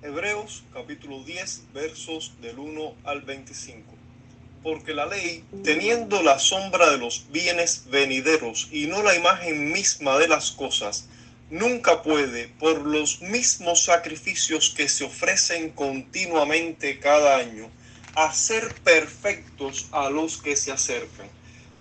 Hebreos capítulo 10 versos del 1 al 25. Porque la ley, teniendo la sombra de los bienes venideros y no la imagen misma de las cosas, nunca puede, por los mismos sacrificios que se ofrecen continuamente cada año, hacer perfectos a los que se acercan.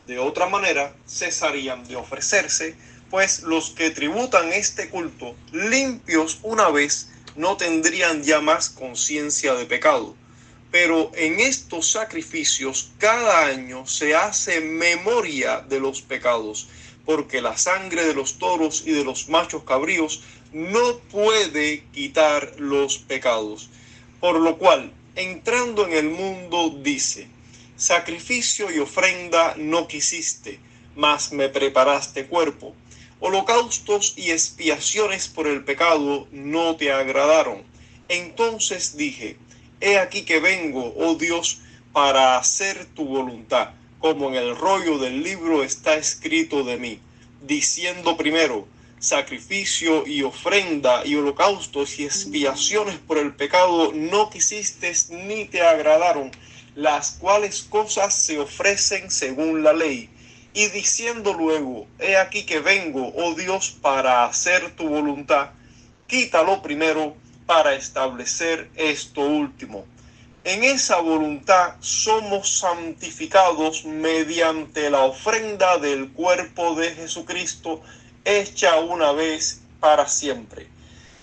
De otra manera, cesarían de ofrecerse, pues los que tributan este culto, limpios una vez, no tendrían ya más conciencia de pecado. Pero en estos sacrificios cada año se hace memoria de los pecados, porque la sangre de los toros y de los machos cabríos no puede quitar los pecados. Por lo cual, entrando en el mundo, dice: sacrificio y ofrenda no quisiste, mas me preparaste cuerpo. Holocaustos y expiaciones por el pecado no te agradaron. Entonces dije: he aquí que vengo, oh Dios, para hacer tu voluntad, como en el rollo del libro está escrito de mí, diciendo primero: sacrificio y ofrenda y holocaustos y expiaciones por el pecado no quisiste ni te agradaron, las cuales cosas se ofrecen según la ley. Y diciendo luego: he aquí que vengo, oh Dios, para hacer tu voluntad, quítalo primero para establecer esto último. En esa voluntad somos santificados mediante la ofrenda del cuerpo de Jesucristo, hecha una vez para siempre.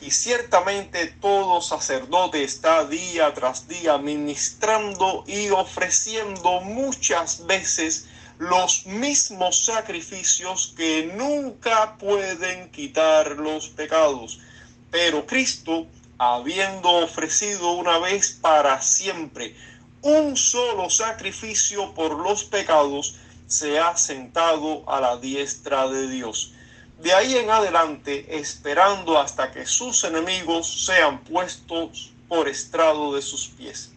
Y ciertamente todo sacerdote está día tras día ministrando y ofreciendo muchas veces los mismos sacrificios que nunca pueden quitar los pecados. Pero Cristo, habiendo ofrecido una vez para siempre un solo sacrificio por los pecados, se ha sentado a la diestra de Dios. De ahí en adelante, esperando hasta que sus enemigos sean puestos por estrado de sus pies.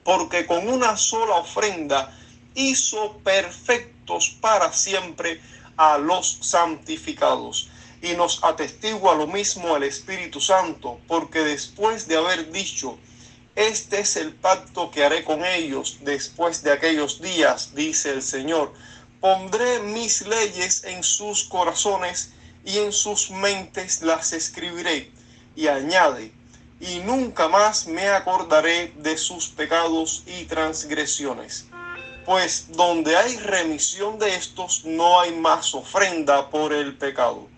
Porque con una sola ofrenda hizo perfectos para siempre a los santificados. Y nos atestigua lo mismo el Espíritu Santo, porque después de haber dicho: este es el pacto que haré con ellos después de aquellos días, dice el Señor, pondré mis leyes en sus corazones y en sus mentes las escribiré. Y añade: y nunca más me acordaré de sus pecados y transgresiones. Pues donde hay remisión de estos, no hay más ofrenda por el pecado.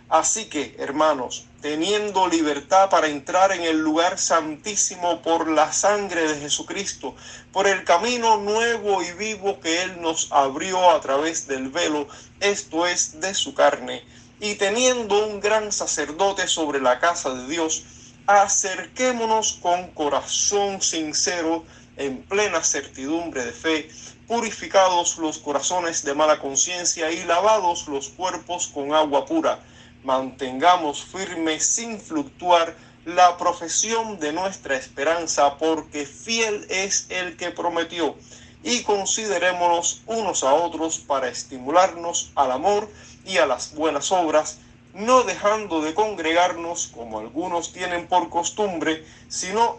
Así que, hermanos, teniendo libertad para entrar en el lugar santísimo por la sangre de Jesucristo, por el camino nuevo y vivo que Él nos abrió a través del velo, esto es, de su carne, y teniendo un gran sacerdote sobre la casa de Dios, acerquémonos con corazón sincero, en plena certidumbre de fe, purificados los corazones de mala conciencia y lavados los cuerpos con agua pura. Mantengamos firme sin fluctuar la profesión de nuestra esperanza, porque fiel es el que prometió. Y considerémonos unos a otros para estimularnos al amor y a las buenas obras, no dejando de congregarnos como algunos tienen por costumbre, sino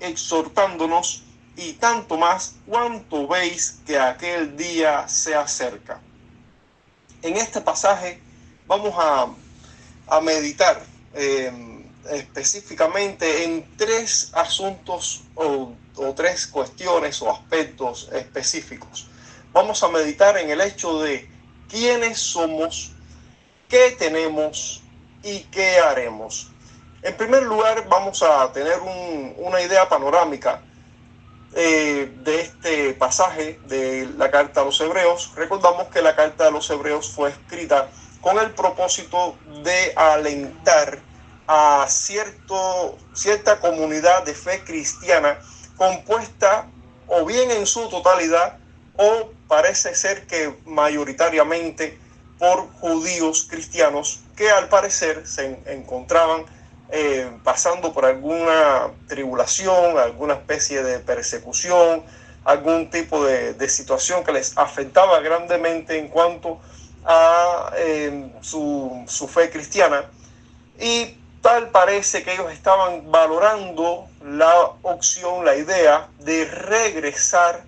exhortándonos, y tanto más cuanto veis que aquel día se acerca. En este pasaje vamos a meditar específicamente en tres asuntos o tres cuestiones o aspectos específicos. Vamos a meditar en el hecho de quiénes somos, qué tenemos y qué haremos. En primer lugar, vamos a tener una idea panorámica de este pasaje de la carta a los Hebreos. Recordamos que la carta a los Hebreos fue escrita con el propósito de alentar a cierta comunidad de fe cristiana compuesta o bien en su totalidad o parece ser que mayoritariamente por judíos cristianos que al parecer se encontraban pasando por alguna tribulación, alguna especie de persecución, algún tipo de situación que les afectaba grandemente en cuanto a su fe cristiana. Y tal parece que ellos estaban valorando la opción, la idea de regresar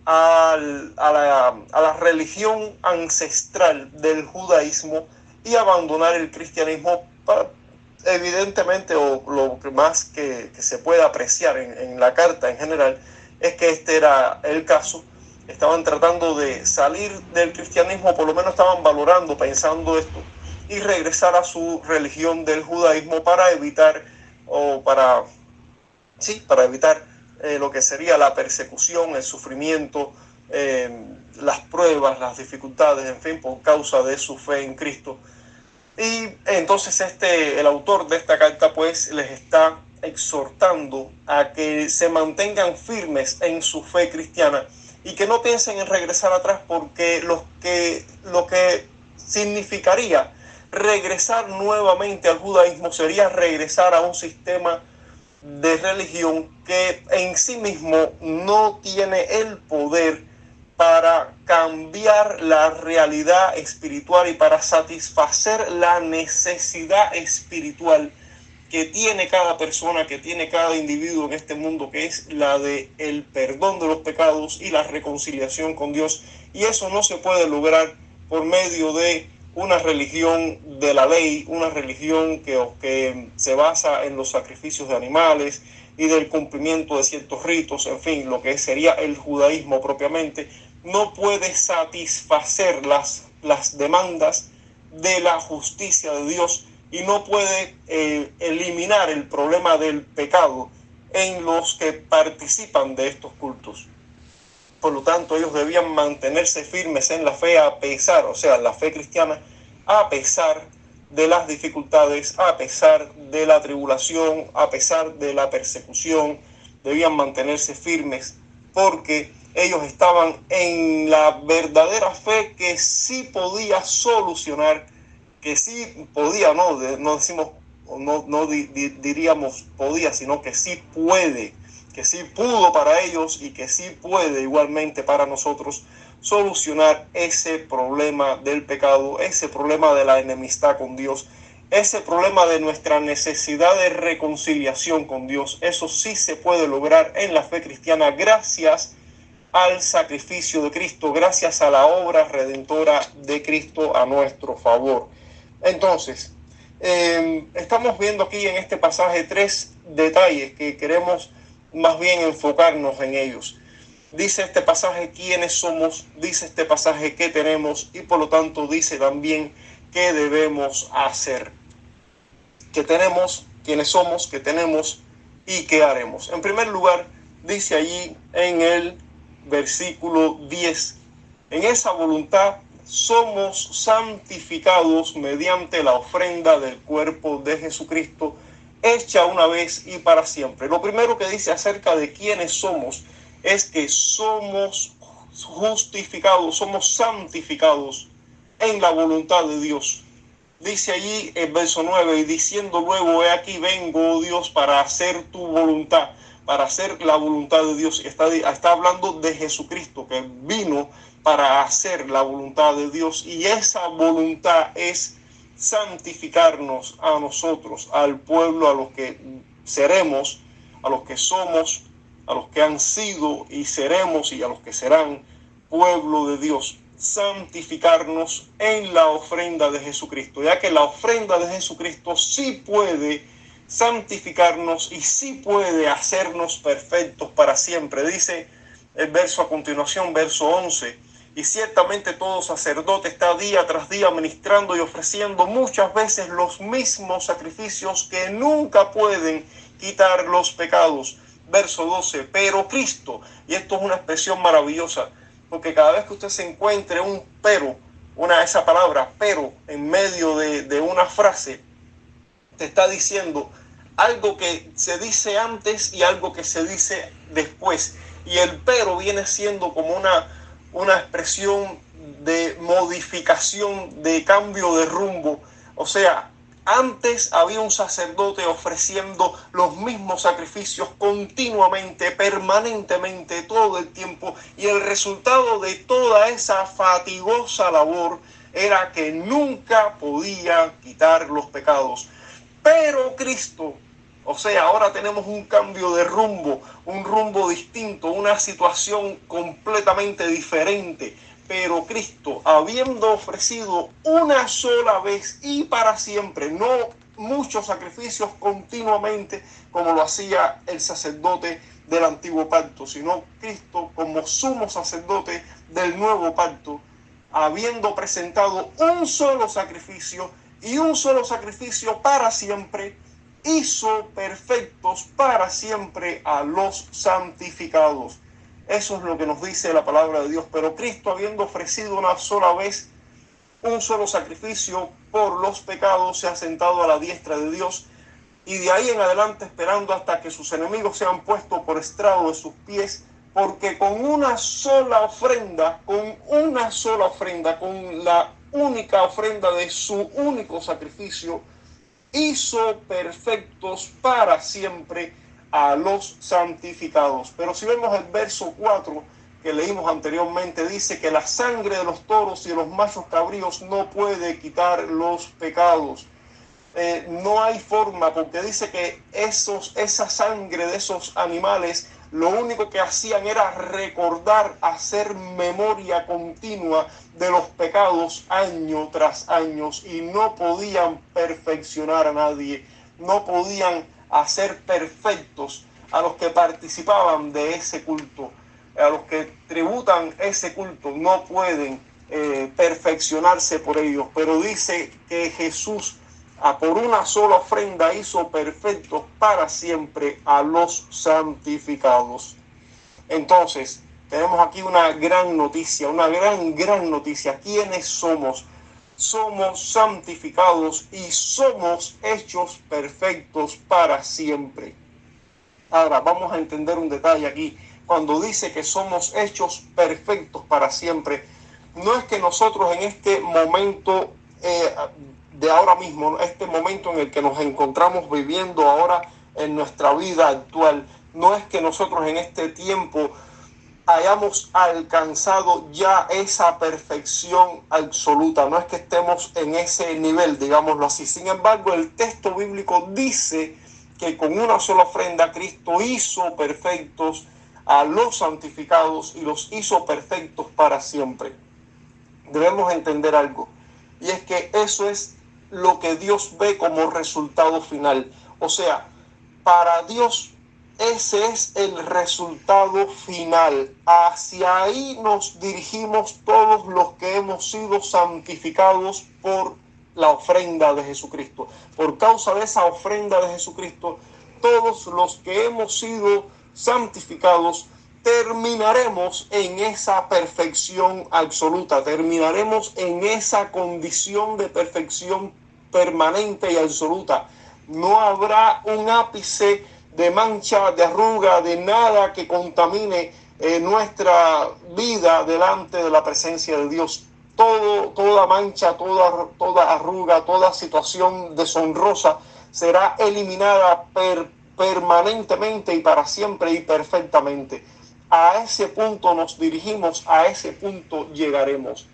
a la religión ancestral del judaísmo y abandonar el cristianismo. Evidentemente, o lo que más que se puede apreciar en la carta en general, es que este era el caso. Estaban tratando de salir del cristianismo, por lo menos estaban valorando, pensando esto, y regresar a su religión del judaísmo para evitar, para evitar lo que sería la persecución, el sufrimiento, las pruebas, las dificultades, en fin, por causa de su fe en Cristo. Y entonces el autor de esta carta pues les está exhortando a que se mantengan firmes en su fe cristiana y que no piensen en regresar atrás, porque lo que significaría regresar nuevamente al judaísmo sería regresar a un sistema de religión que en sí mismo no tiene el poder para cambiar la realidad espiritual y para satisfacer la necesidad espiritual que tiene cada persona, que tiene cada individuo en este mundo, que es la de el perdón de los pecados y la reconciliación con Dios. Y eso no se puede lograr por medio de una religión de la ley, una religión que se basa en los sacrificios de animales y del cumplimiento de ciertos ritos, en fin, lo que sería el judaísmo propiamente. No puede satisfacer las demandas de la justicia de Dios y no puede eliminar el problema del pecado en los que participan de estos cultos. Por lo tanto, ellos debían mantenerse firmes en la fe a pesar, o sea, la fe cristiana, a pesar de las dificultades, a pesar de la tribulación, a pesar de la persecución. Debían mantenerse firmes porque ellos estaban en la verdadera fe que sí podía solucionar, que sí podía, no decimos, no diríamos podía, sino que sí puede, que sí pudo para ellos y que sí puede igualmente para nosotros solucionar ese problema del pecado, ese problema de la enemistad con Dios, ese problema de nuestra necesidad de reconciliación con Dios. Eso sí se puede lograr en la fe cristiana gracias al sacrificio de Cristo, gracias a la obra redentora de Cristo a nuestro favor. Entonces, estamos viendo aquí en este pasaje tres detalles que queremos más bien enfocarnos en ellos. Dice este pasaje quiénes somos, dice este pasaje qué tenemos y por lo tanto dice también qué debemos hacer. Qué tenemos, quiénes somos, qué tenemos y qué haremos. En primer lugar, dice allí en el versículo 10, en esa voluntad somos santificados mediante la ofrenda del cuerpo de Jesucristo, hecha una vez y para siempre. Lo primero que dice acerca de quiénes somos es que somos justificados, somos santificados en la voluntad de Dios. Dice allí el verso 9, y diciendo luego, he aquí vengo, oh Dios, para hacer tu voluntad, para hacer la voluntad de Dios. Está hablando de Jesucristo, que vino para hacer la voluntad de Dios, y esa voluntad es santificarnos a nosotros, al pueblo, a los que seremos, a los que somos, a los que han sido y seremos y a los que serán pueblo de Dios. Santificarnos en la ofrenda de Jesucristo, ya que la ofrenda de Jesucristo sí puede santificarnos y sí puede hacernos perfectos para siempre. Dice el verso a continuación, verso 11, y ciertamente todo sacerdote está día tras día ministrando y ofreciendo muchas veces los mismos sacrificios que nunca pueden quitar los pecados. Verso 12, pero Cristo, y esto es una expresión maravillosa, porque cada vez que usted se encuentre un pero, esa palabra pero en medio de una frase, te está diciendo algo que se dice antes y algo que se dice después. Y el pero viene siendo como una expresión de modificación, de cambio de rumbo. O sea, antes había un sacerdote ofreciendo los mismos sacrificios continuamente, permanentemente, todo el tiempo, y el resultado de toda esa fatigosa labor era que nunca podía quitar los pecados. Pero Cristo, o sea, ahora tenemos un cambio de rumbo, un rumbo distinto, una situación completamente diferente. Pero Cristo, habiendo ofrecido una sola vez y para siempre, no muchos sacrificios continuamente como lo hacía el sacerdote del antiguo pacto, sino Cristo como sumo sacerdote del nuevo pacto, habiendo presentado un solo sacrificio y un solo sacrificio para siempre, hizo perfectos para siempre a los santificados. Eso es lo que nos dice la palabra de Dios. Pero Cristo, habiendo ofrecido una sola vez un solo sacrificio por los pecados, se ha sentado a la diestra de Dios, y de ahí en adelante esperando hasta que sus enemigos sean puestos por estrado de sus pies, porque con una sola ofrenda, con la única ofrenda de su único sacrificio, hizo perfectos para siempre a los santificados. Pero si vemos el verso 4 que leímos anteriormente, dice que la sangre de los toros y de los machos cabríos no puede quitar los pecados. No hay forma, porque dice que esa sangre de esos animales lo único que hacían era recordar, hacer memoria continua de los pecados año tras año, y no podían perfeccionar a nadie, no podían hacer perfectos a los que participaban de ese culto, a los que tributan ese culto, no pueden perfeccionarse por ellos. Pero dice que Jesús, por una sola ofrenda, hizo perfectos para siempre a los santificados. Entonces, tenemos aquí una gran noticia, una gran noticia. ¿Quiénes somos? Somos santificados y somos hechos perfectos para siempre. Ahora, vamos a entender un detalle aquí. Cuando dice que somos hechos perfectos para siempre, no es que nosotros en este momento de ahora mismo, este momento en el que nos encontramos viviendo ahora en nuestra vida actual, no es que nosotros en este tiempo hayamos alcanzado ya esa perfección absoluta, no es que estemos en ese nivel, digámoslo así. Sin embargo, el texto bíblico dice que con una sola ofrenda Cristo hizo perfectos a los santificados y los hizo perfectos para siempre. Debemos entender algo, y es que eso es lo que Dios ve como resultado final. O sea, para Dios ese es el resultado final. Hacia ahí nos dirigimos todos los que hemos sido santificados por la ofrenda de Jesucristo. Por causa de esa ofrenda de Jesucristo, todos los que hemos sido santificados terminaremos en esa perfección absoluta, terminaremos en esa condición de perfección permanente y absoluta. No habrá un ápice de mancha, de arruga, de nada que contamine nuestra vida delante de la presencia de Dios. Toda mancha, toda arruga, toda situación deshonrosa será eliminada permanentemente y para siempre y perfectamente. A ese punto nos dirigimos, a ese punto llegaremos.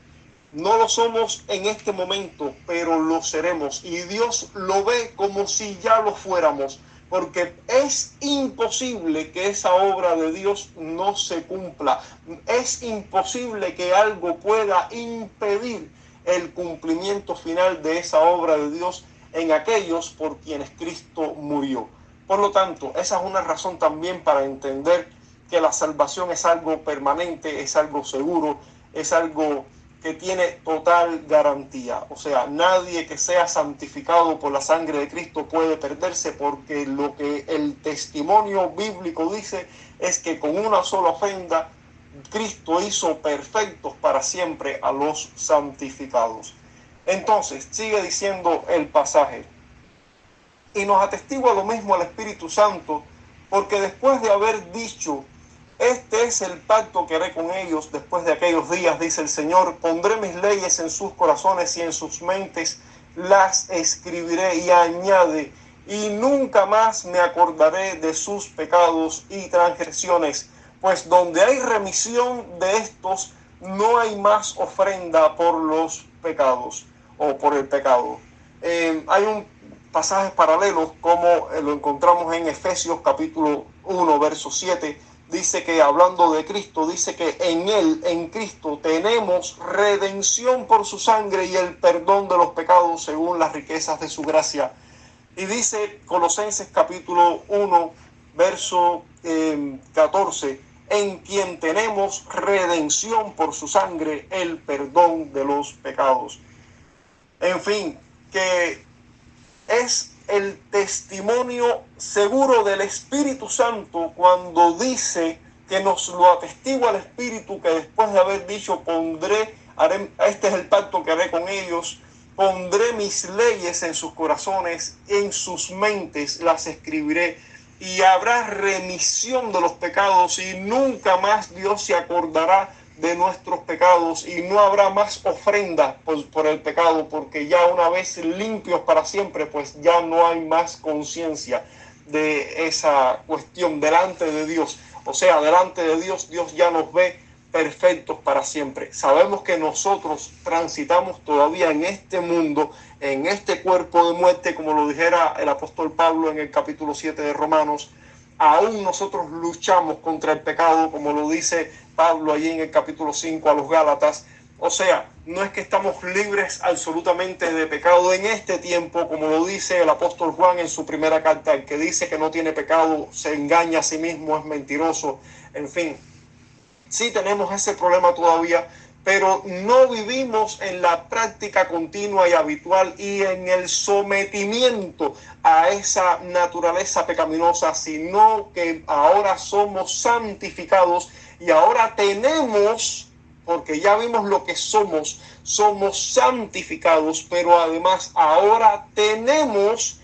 No lo somos en este momento, pero lo seremos. Y Dios lo ve como si ya lo fuéramos, porque es imposible que esa obra de Dios no se cumpla. Es imposible que algo pueda impedir el cumplimiento final de esa obra de Dios en aquellos por quienes Cristo murió. Por lo tanto, esa es una razón también para entender que la salvación es algo permanente, es algo seguro, es algo que tiene total garantía. O sea, nadie que sea santificado por la sangre de Cristo puede perderse, porque lo que el testimonio bíblico dice es que con una sola ofrenda Cristo hizo perfectos para siempre a los santificados. Entonces, sigue diciendo el pasaje: y nos atestigua lo mismo el Espíritu Santo, porque después de haber dicho: este es el pacto que haré con ellos después de aquellos días, dice el Señor, pondré mis leyes en sus corazones y en sus mentes las escribiré, y añade: y nunca más me acordaré de sus pecados y transgresiones, pues donde hay remisión de estos, no hay más ofrenda por los pecados o por el pecado. Hay un pasajes paralelos, como lo encontramos en Efesios capítulo 1, verso 7, dice que hablando de Cristo, dice que en Él, en Cristo, tenemos redención por su sangre y el perdón de los pecados según las riquezas de su gracia. Y dice Colosenses capítulo 1, verso 14, en quien tenemos redención por su sangre, el perdón de los pecados. En fin, que es el testimonio seguro del Espíritu Santo cuando dice que nos lo atestigua el Espíritu, que después de haber dicho, este es el pacto que haré con ellos, pondré mis leyes en sus corazones, en sus mentes las escribiré, y habrá remisión de los pecados, y nunca más Dios se acordará de nuestros pecados, y no habrá más ofrenda por el pecado, porque ya una vez limpios para siempre, pues ya no hay más conciencia de esa cuestión delante de Dios. O sea, delante de Dios, Dios ya nos ve perfectos para siempre. Sabemos que nosotros transitamos todavía en este mundo, en este cuerpo de muerte, como lo dijera el apóstol Pablo en el capítulo 7 de Romanos. Aún nosotros luchamos contra el pecado, como lo dice Pablo allí en el capítulo 5 a los Gálatas. O sea, no es que estamos libres absolutamente de pecado en este tiempo, como lo dice el apóstol Juan en su primera carta: el que dice que no tiene pecado se engaña a sí mismo, es mentiroso. En fin, sí tenemos ese problema todavía, pero no vivimos en la práctica continua y habitual y en el sometimiento a esa naturaleza pecaminosa, sino que ahora somos santificados y ahora tenemos, porque ya vimos lo que somos santificados, pero además ahora tenemos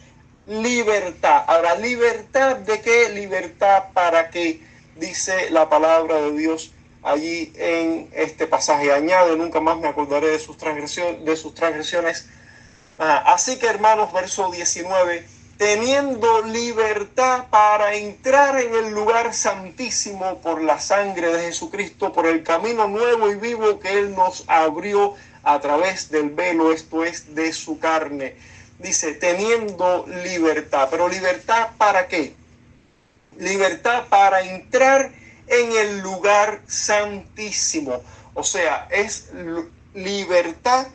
libertad. Ahora, ¿libertad de qué? Libertad para qué, dice la palabra de Dios allí en este pasaje. Añade, nunca más me acordaré de sus transgresiones. Así que, hermanos, verso 19, teniendo libertad para entrar en el lugar santísimo por la sangre de Jesucristo, por el camino nuevo y vivo que Él nos abrió a través del velo, esto es, de su carne. Dice, teniendo libertad. ¿Pero libertad para qué? Libertad para entrar en el lugar santísimo. O sea, es libertad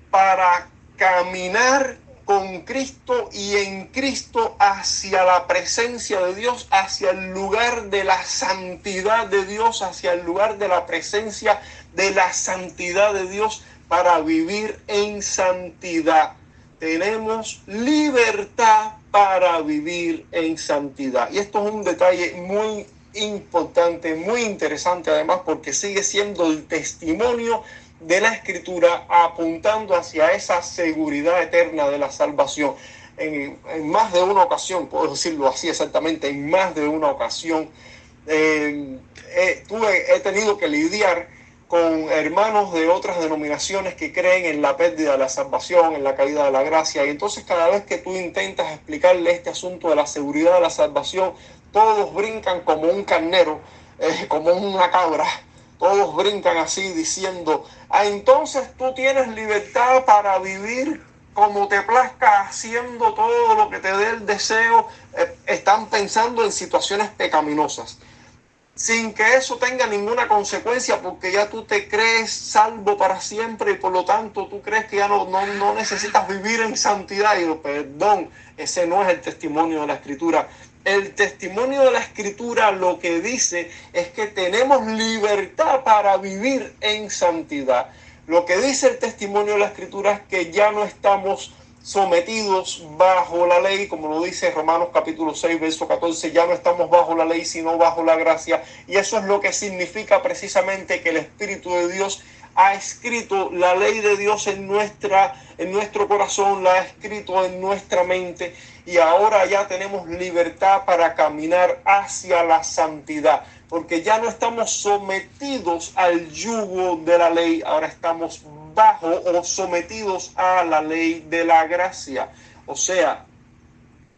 para caminar con Cristo y en Cristo hacia la presencia de Dios, hacia el lugar de la santidad de Dios, hacia el lugar de la presencia de la santidad de Dios, para vivir en santidad. Tenemos libertad para vivir en santidad. Y esto es un detalle muy importante, muy interesante además, porque sigue siendo el testimonio de la Escritura apuntando hacia esa seguridad eterna de la salvación. En más de una ocasión, puedo decirlo así exactamente, en más de una ocasión he tenido que lidiar con hermanos de otras denominaciones que creen en la pérdida de la salvación, en la caída de la gracia, y entonces cada vez que tú intentas explicarle este asunto de la seguridad de la salvación, todos brincan como un carnero, como una cabra. Todos brincan así diciendo, entonces tú tienes libertad para vivir como te plazca, haciendo todo lo que te dé el deseo. Están pensando en situaciones pecaminosas, sin que eso tenga ninguna consecuencia, porque ya tú te crees salvo para siempre y por lo tanto tú crees que ya no necesitas vivir en santidad. Y perdón, ese no es el testimonio de la Escritura. El testimonio de la Escritura lo que dice es que tenemos libertad para vivir en santidad. Lo que dice el testimonio de la Escritura es que ya no estamos sometidos bajo la ley, como lo dice Romanos capítulo 6, verso 14, ya no estamos bajo la ley, sino bajo la gracia. Y eso es lo que significa precisamente que el Espíritu de Dios ha escrito la ley de Dios en nuestro corazón, la ha escrito en nuestra mente, y ahora ya tenemos libertad para caminar hacia la santidad, porque ya no estamos sometidos al yugo de la ley, ahora estamos bajo o sometidos a la ley de la gracia. O sea,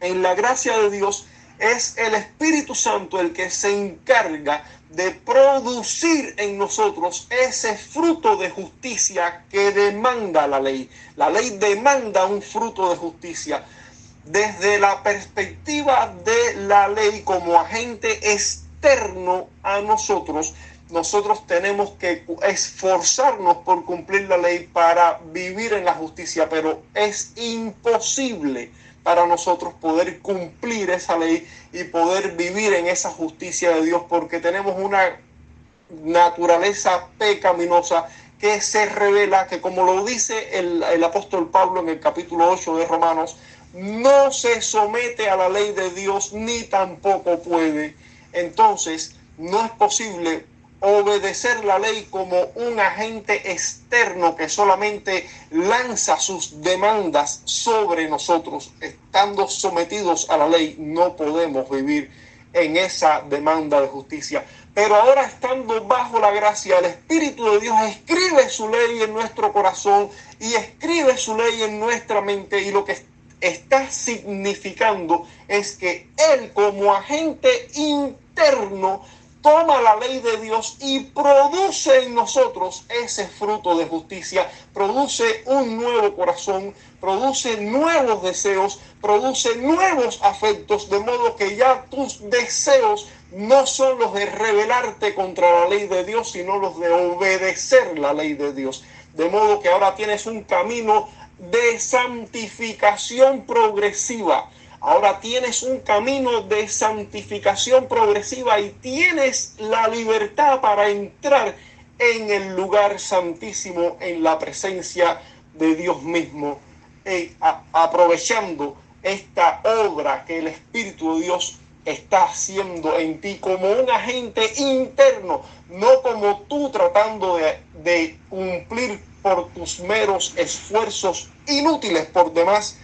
en la gracia de Dios es el Espíritu Santo el que se encarga de producir en nosotros ese fruto de justicia que demanda la ley. La ley demanda un fruto de justicia. desde la perspectiva de la ley como agente externo a nosotros, nosotros tenemos que esforzarnos por cumplir la ley para vivir en la justicia, pero es imposible para nosotros poder cumplir esa ley y poder vivir en esa justicia de Dios, porque tenemos una naturaleza pecaminosa que se revela, que como lo dice el apóstol Pablo en el capítulo 8 de Romanos, no se somete a la ley de Dios ni tampoco puede. Entonces, no es posible obedecer la ley como un agente externo que solamente lanza sus demandas sobre nosotros. Estando sometidos a la ley, no podemos vivir en esa demanda de justicia. Pero ahora, estando bajo la gracia, el Espíritu de Dios escribe su ley en nuestro corazón y escribe su ley en nuestra mente, y lo que está significando es que Él, como agente interno, toma la ley de Dios y produce en nosotros ese fruto de justicia, produce un nuevo corazón, produce nuevos deseos, produce nuevos afectos, de modo que ya tus deseos no son los de rebelarte contra la ley de Dios, sino los de obedecer la ley de Dios. De modo que ahora tienes un camino de santificación progresiva. Ahora tienes un camino de santificación progresiva y tienes la libertad para entrar en el lugar santísimo, en la presencia de Dios mismo, aprovechando esta obra que el Espíritu de Dios está haciendo en ti como un agente interno, no como tú tratando de cumplir por tus meros esfuerzos inútiles por demás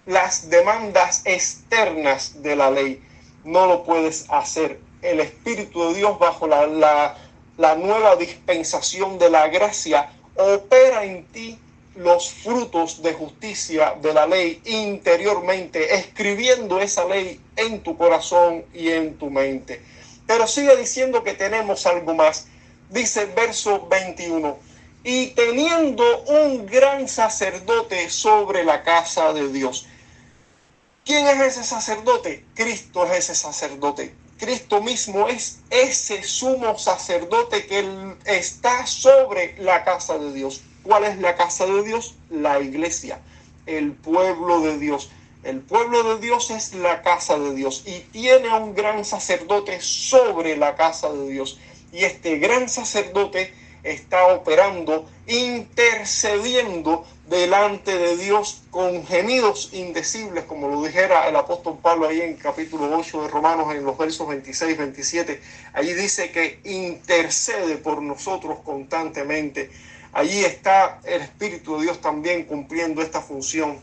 las demandas externas de la ley. No lo puedes hacer. El Espíritu de Dios, bajo la nueva dispensación de la gracia, opera en ti los frutos de justicia de la ley interiormente, escribiendo esa ley en tu corazón y en tu mente. Pero sigue diciendo que tenemos algo más. Dice el verso 21, y teniendo un gran sacerdote sobre la casa de Dios. ¿Quién es ese sacerdote? Cristo es ese sacerdote. Cristo mismo es ese sumo sacerdote que está sobre la casa de Dios. ¿Cuál es la casa de Dios? La iglesia, el pueblo de Dios. El pueblo de Dios es la casa de Dios y tiene un gran sacerdote sobre la casa de Dios. Y este gran sacerdote está operando, intercediendo delante de Dios con gemidos indecibles, como lo dijera el apóstol Pablo ahí en capítulo 8 de Romanos, en los versos 26, 27. Allí dice que intercede por nosotros constantemente. Allí está el Espíritu de Dios también cumpliendo esta función.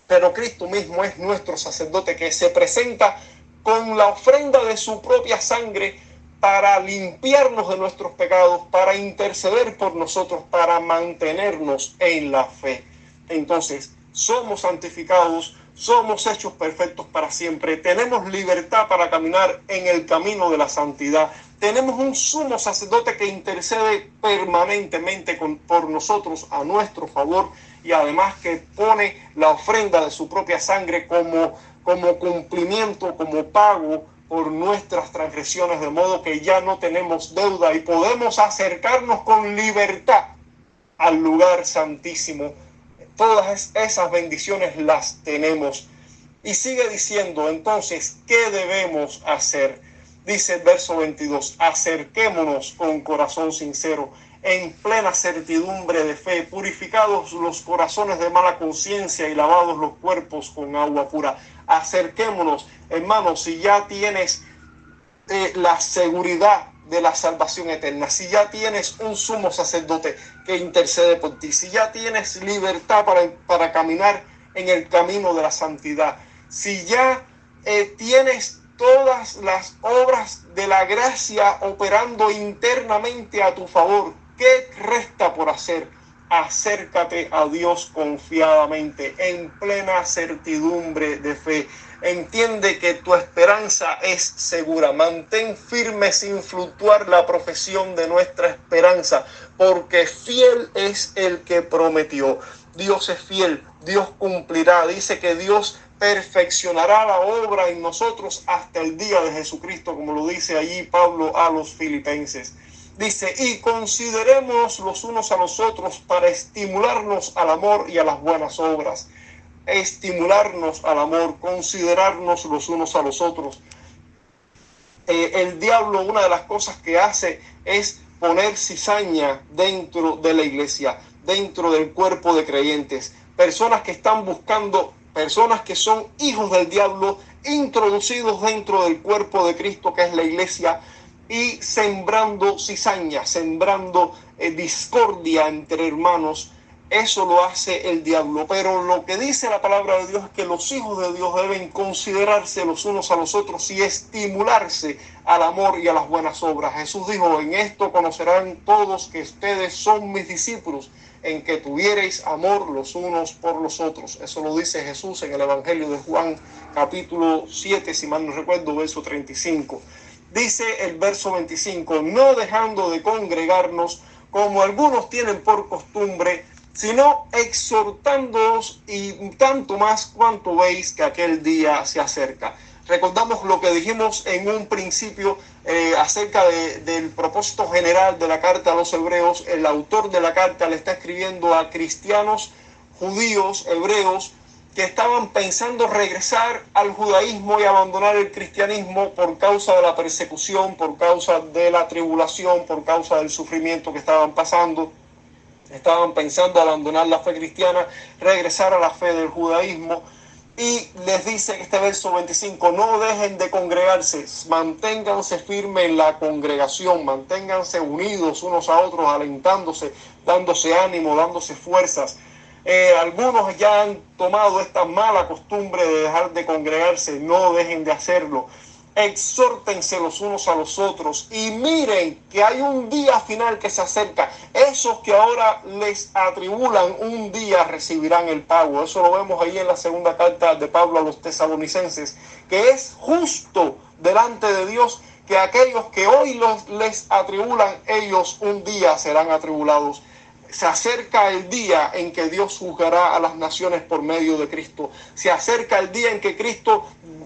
Pero Cristo mismo es nuestro sacerdote que se presenta con la ofrenda de su propia sangre para limpiarnos de nuestros pecados, para interceder por nosotros, para mantenernos en la fe. Entonces, somos santificados, somos hechos perfectos para siempre, tenemos libertad para caminar en el camino de la santidad, tenemos un sumo sacerdote que intercede permanentemente por nosotros a nuestro favor, y además que pone la ofrenda de su propia sangre como cumplimiento, como pago por nuestras transgresiones, de modo que ya no tenemos deuda y podemos acercarnos con libertad al lugar santísimo. Todas esas bendiciones las tenemos. Y sigue diciendo, entonces, ¿qué debemos hacer? Dice el verso 22, acerquémonos con corazón sincero, en plena certidumbre de fe, purificados los corazones de mala conciencia y lavados los cuerpos con agua pura. Acerquémonos, hermanos, si ya tienes la seguridad de la salvación eterna, si ya tienes un sumo sacerdote que intercede por ti, si ya tienes libertad para caminar en el camino de la santidad, si ya tienes todas las obras de la gracia operando internamente a tu favor, ¿qué resta por hacer? Acércate a Dios confiadamente, en plena certidumbre de fe. Entiende que tu esperanza es segura. Mantén firme sin fluctuar la profesión de nuestra esperanza, porque fiel es el que prometió. Dios es fiel, Dios cumplirá. Dice que Dios perfeccionará la obra en nosotros hasta el día de Jesucristo, como lo dice allí Pablo a los filipenses. Dice, y consideremos los unos a los otros para estimularnos al amor y a las buenas obras. Estimularnos al amor, considerarnos los unos a los otros. El diablo, una de las cosas que hace es poner cizaña dentro de la iglesia, dentro del cuerpo de creyentes. Personas que están buscando, personas que son hijos del diablo, introducidos dentro del cuerpo de Cristo, que es la iglesia, y sembrando cizaña, sembrando discordia entre hermanos. Eso lo hace el diablo. Pero lo que dice la palabra de Dios es que los hijos de Dios deben considerarse los unos a los otros y estimularse al amor y a las buenas obras. Jesús dijo, en esto conocerán todos que ustedes son mis discípulos, en que tuviereis amor los unos por los otros. Eso lo dice Jesús en el Evangelio de Juan, capítulo 7, si mal no recuerdo, verso 35. Dice el verso 25, no dejando de congregarnos, como algunos tienen por costumbre, sino exhortándoos, y tanto más cuanto veis que aquel día se acerca. Recordamos lo que dijimos en un principio acerca del propósito general de la carta a los hebreos. El autor de la carta le está escribiendo a cristianos, judíos, hebreos, que estaban pensando regresar al judaísmo y abandonar el cristianismo por causa de la persecución, por causa de la tribulación, por causa del sufrimiento que estaban pasando. Estaban pensando abandonar la fe cristiana, regresar a la fe del judaísmo. Y les dice este verso 25, no dejen de congregarse, manténganse firmes en la congregación, manténganse unidos unos a otros, alentándose, dándose ánimo, dándose fuerzas. Algunos ya han tomado esta mala costumbre de dejar de congregarse, no dejen de hacerlo. Exhórtense los unos a los otros y miren que hay un día final que se acerca. Esos que ahora les atribulan, un día recibirán el pago. Eso lo vemos ahí en la segunda carta de Pablo a los tesalonicenses, que es justo delante de Dios que aquellos que hoy les atribulan, ellos un día serán atribulados. Se acerca el día en que Dios juzgará a las naciones por medio de Cristo. Se acerca el día en que Cristo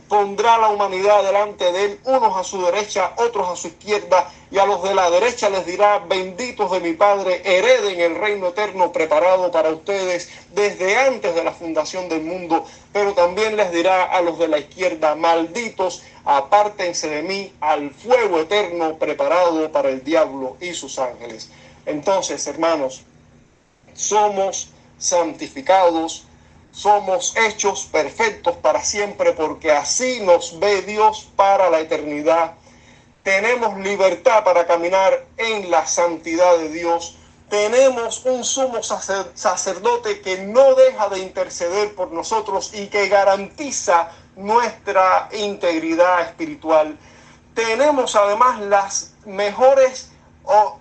pondrá a la humanidad delante de él, unos a su derecha, otros a su izquierda, y a los de la derecha les dirá, benditos de mi Padre, hereden el reino eterno preparado para ustedes desde antes de la fundación del mundo. Pero también les dirá a los de la izquierda, malditos, apártense de mí al fuego eterno preparado para el diablo y sus ángeles. Entonces, hermanos, somos santificados, somos hechos perfectos para siempre, porque así nos ve Dios para la eternidad. Tenemos libertad para caminar en la santidad de Dios. Tenemos un sumo sacerdote que no deja de interceder por nosotros y que garantiza nuestra integridad espiritual. Tenemos además las mejores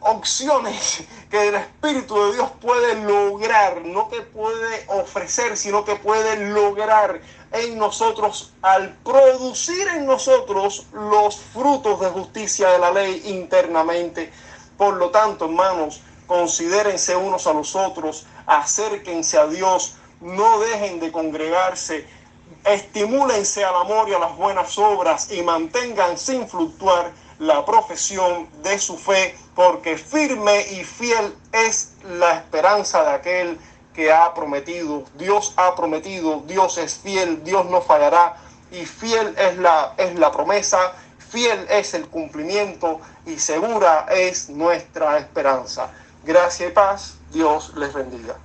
opciones que el Espíritu de Dios puede lograr, no que puede ofrecer, sino que puede lograr en nosotros al producir en nosotros los frutos de justicia de la ley internamente. Por lo tanto, hermanos, considérense unos a los otros, acérquense a Dios, no dejen de congregarse, estimúlense al amor y a las buenas obras y mantengan sin fluctuar la profesión de su fe, porque firme y fiel es la esperanza de aquel que ha prometido. Dios ha prometido, Dios es fiel, Dios no fallará, y fiel es la promesa, fiel es el cumplimiento y segura es nuestra esperanza. Gracia y paz, Dios les bendiga.